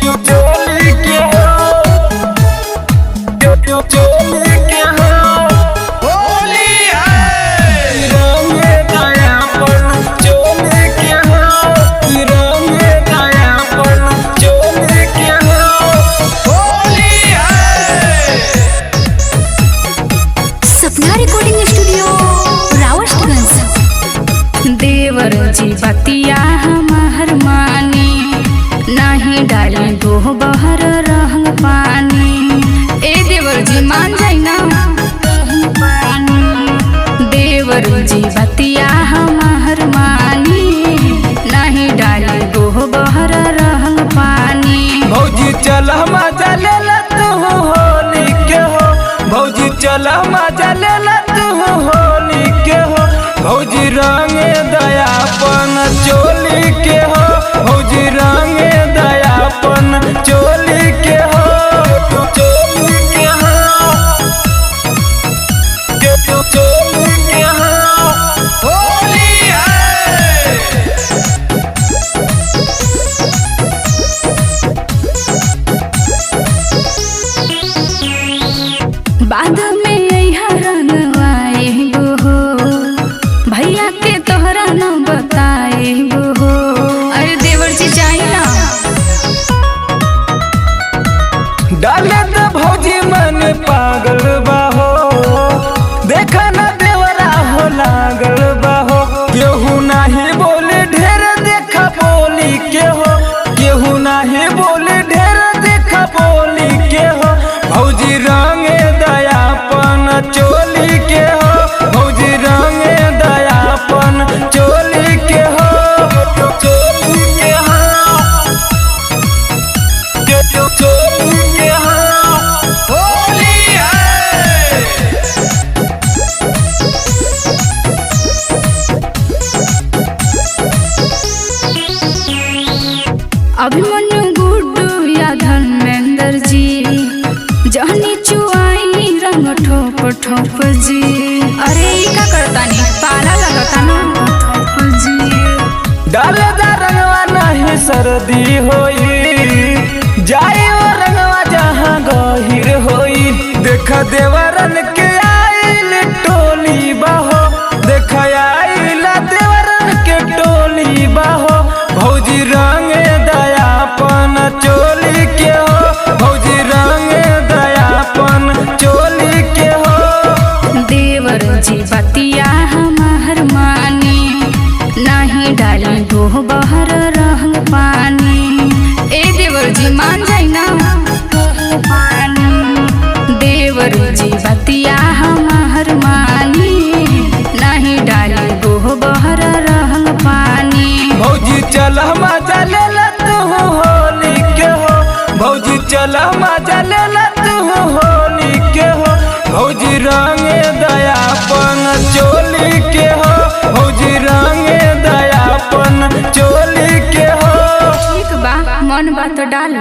चोली के हो, चोली के हो, होली है रंग दया पर चोली के हो, रंग दया पर चोली के हो, होली है। सपना रिकॉर्डिंग स्टूडियो रावटगंज। देवर जी बतिया हमार मानी, नहीं डाली दो बहर रंग पानी। ए देवर जी मान जाई ना, देवर जी बतिया हमार मानी, नहीं डाली दो बहर रंग पानी। भौजी चल मजा ले ला तू होली के हो, भौजी चल मजा ले ला तू होली के हो, भौजी रंगे दयापन चोली के हो, भौजी रंगे दयापन चोली के हो, चोली के हो, चोली के हो, होली है। बाद में यहाँ रंगवाए हो, भैया के तोहरा न बताए हो। अरे देवर जी जाई ना, डाले तो भौजी मन पागल बाहो, देखा न देवरा हो लागल बाहो, केहू नाही बोले ढेर देखा बोली के हो, केहू नाही बोले ढेर देखा बोली के हो, भौजी रंगे दयापन चोली के हो, भौजी रंगे दयापन चोली के हो, चोली के हो, चोली के हो, होली है। अभिमन्यु गुड्डू या धर्मेंद्र जी, जहनी चुआई रंग ठोप ठोप जी। अरे ई का करता नी, पाला लगता ना ठोप जी। डाले दा रंगवा नहीं सर्दी होई, जाए वो रंगवा जहाँ गहिर होई, देखा देवरन के आइल टोली बाहो, देखा आइल देवरन के टोली बाहो, भौजी रंगे दयापन चोली के हो, भौजी रंगे दयापन चोली के हो। देवर जी बतिया हमार मानी, नहीं डाली दो बहर रंग पानी। ए देवर जी मान जाई ना, देवर जी बतिया हमार मानी, नहीं डाली दो बहर रंग पानी। भौजी चल मजा ले ला तू होली के हो, भौजी चल मजा ले ला तू होली के हो, भौजी रंगे दयापन चोली के हो, भौजी रंगे दयापन चोली के हो। ठीक बा, मन बात डाल।